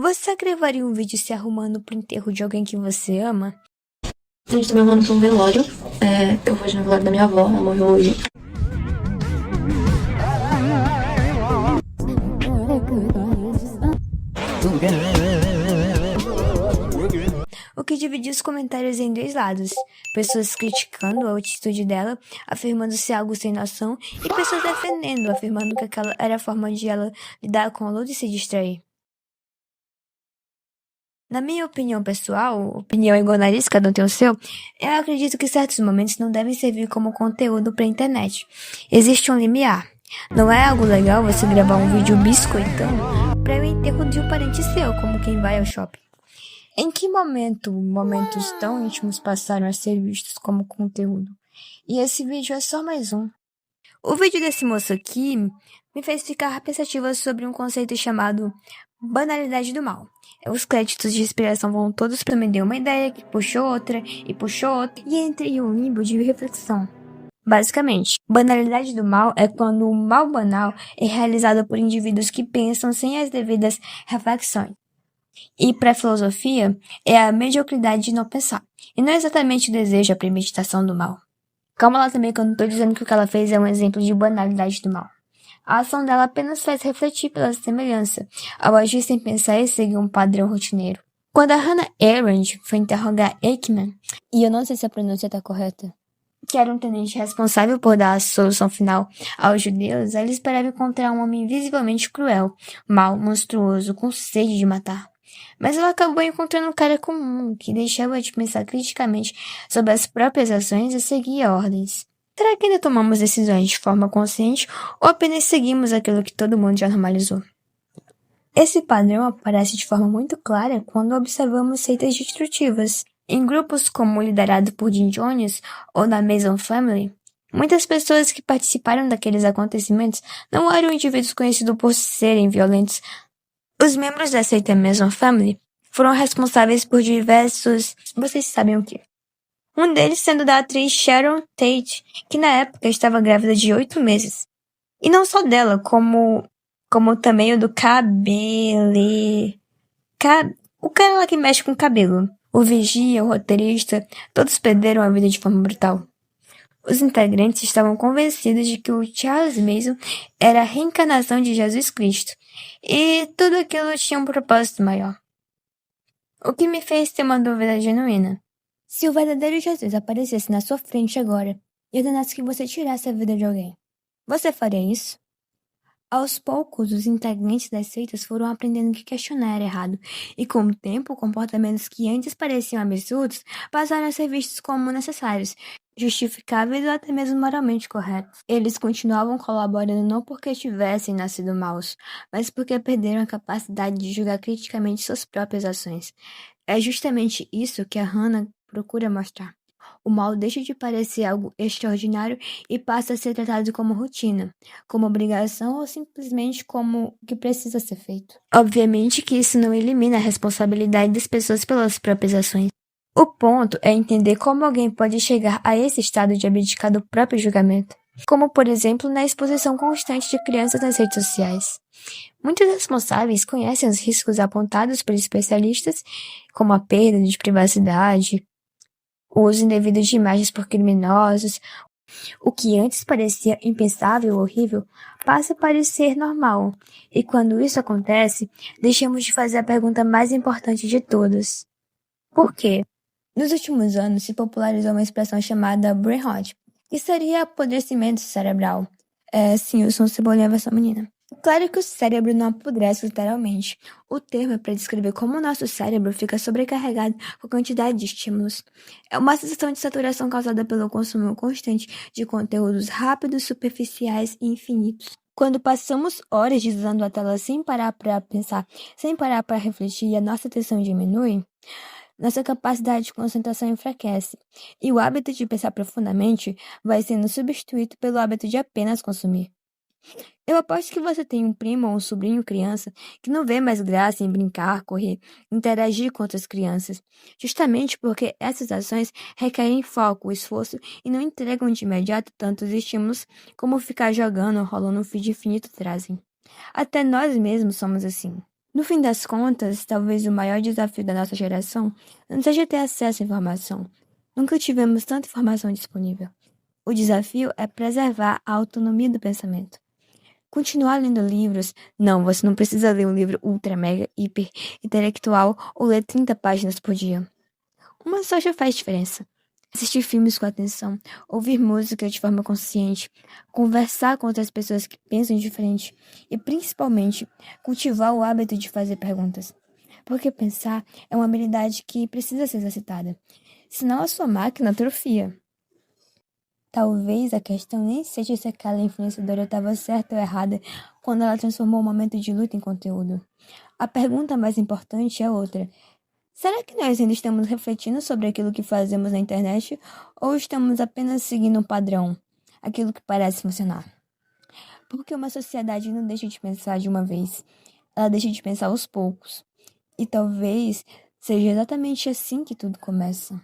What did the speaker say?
Você gravaria um vídeo se arrumando pro enterro de alguém que você ama? A gente tá me arrumando pra um velório. Eu vou hoje no velório da minha avó, ela morreu hoje. O que dividiu os comentários em dois lados. Pessoas criticando a atitude dela, afirmando ser algo sem noção, e pessoas defendendo, afirmando que aquela era a forma de ela lidar com a luta e se distrair. Na minha opinião pessoal, opinião igual nariz, cada um tem o seu, eu acredito que certos momentos não devem servir como conteúdo pra internet. Existe um limiar. Não é algo legal você gravar um vídeo biscoitando para o enterro de um parente seu, como quem vai ao shopping. Em que momento momentos tão íntimos passaram a ser vistos como conteúdo? E esse vídeo é só mais um. O vídeo desse moço aqui me fez ficar pensativa sobre um conceito chamado banalidade do mal. Os créditos de inspiração vão todos para me dar uma ideia que puxou outra, e entrei em um limbo de reflexão. Basicamente, banalidade do mal é quando o mal banal é realizado por indivíduos que pensam sem as devidas reflexões. E para a filosofia, é a mediocridade de não pensar, e não exatamente o desejo, a premeditação do mal. Calma lá também que eu não tô dizendo que o que ela fez é um exemplo de banalidade do mal. A ação dela apenas faz refletir pela semelhança, ao agir sem pensar e seguir um padrão rotineiro. Quando a Hannah Arendt foi interrogar Eichmann, e eu não sei se a pronúncia tá correta, que era um tenente responsável por dar a solução final aos judeus, ela esperava encontrar um homem visivelmente cruel, mau, monstruoso, com sede de matar. Mas ela acabou encontrando um cara comum, que deixava de pensar criticamente sobre as próprias ações e seguia ordens. Será que ainda tomamos decisões de forma consciente ou apenas seguimos aquilo que todo mundo já normalizou? Esse padrão aparece de forma muito clara quando observamos seitas destrutivas. Em grupos como o liderado por Jim Jones ou na Mason Family, muitas pessoas que participaram daqueles acontecimentos não eram indivíduos conhecidos por serem violentos. Os membros da seita Mason Family foram responsáveis por diversos... Vocês sabem o quê? Um deles sendo da atriz Sharon Tate, que na época estava grávida de 8 meses. E não só dela, como também o do o cara lá que mexe com o cabelo. O vigia, o roteirista, todos perderam a vida de forma brutal. Os integrantes estavam convencidos de que o Charles Mason era a reencarnação de Jesus Cristo, e tudo aquilo tinha um propósito maior. O que me fez ter uma dúvida genuína. Se o verdadeiro Jesus aparecesse na sua frente agora e ordenasse que você tirasse a vida de alguém, você faria isso? Aos poucos, os integrantes das seitas foram aprendendo que questionar era errado, e com o tempo, comportamentos que antes pareciam absurdos passaram a ser vistos como necessários, justificáveis ou até mesmo moralmente corretos. Eles continuavam colaborando não porque tivessem nascido maus, mas porque perderam a capacidade de julgar criticamente suas próprias ações. É justamente isso que a Hannah procura mostrar. O mal deixa de parecer algo extraordinário e passa a ser tratado como rotina, como obrigação ou simplesmente como o que precisa ser feito. Obviamente que isso não elimina a responsabilidade das pessoas pelas próprias ações. O ponto é entender como alguém pode chegar a esse estado de abdicar do próprio julgamento, como por exemplo na exposição constante de crianças nas redes sociais. Muitos responsáveis conhecem os riscos apontados por especialistas, como a perda de privacidade, o uso indevido de imagens por criminosos. O que antes parecia impensável ou horrível passa a parecer normal. E quando isso acontece, deixamos de fazer a pergunta mais importante de todas. Por quê? Nos últimos anos se popularizou uma expressão chamada brain rot, que seria apodrecimento cerebral. Sim, eu sou um cebolinha versão menina. Claro que o cérebro não apodrece literalmente. O termo é para descrever como o nosso cérebro fica sobrecarregado com a quantidade de estímulos. É uma sensação de saturação causada pelo consumo constante de conteúdos rápidos, superficiais e infinitos. Quando passamos horas usando a tela sem parar para pensar, sem parar para refletir e a nossa atenção diminui, nossa capacidade de concentração enfraquece, e o hábito de pensar profundamente vai sendo substituído pelo hábito de apenas consumir. Eu aposto que você tem um primo ou um sobrinho criança que não vê mais graça em brincar, correr, interagir com outras crianças, justamente porque essas ações requerem foco, esforço e não entregam de imediato tantos estímulos como ficar jogando ou rolando um feed infinito trazem. Até nós mesmos somos assim. No fim das contas, talvez o maior desafio da nossa geração não seja ter acesso à informação. Nunca tivemos tanta informação disponível. O desafio é preservar a autonomia do pensamento. Continuar lendo livros. Não, você não precisa ler um livro ultra, mega, hiper intelectual ou ler 30 páginas por dia. Uma só já faz diferença. Assistir filmes com atenção, ouvir música de forma consciente, conversar com outras pessoas que pensam diferente e, principalmente, cultivar o hábito de fazer perguntas. Porque pensar é uma habilidade que precisa ser exercitada, senão a sua máquina atrofia. Talvez a questão nem seja se aquela influenciadora estava certa ou errada quando ela transformou o momento de luta em conteúdo. A pergunta mais importante é outra. Será que nós ainda estamos refletindo sobre aquilo que fazemos na internet ou estamos apenas seguindo um padrão, aquilo que parece funcionar? Porque uma sociedade não deixa de pensar de uma vez, ela deixa de pensar aos poucos. E talvez seja exatamente assim que tudo começa.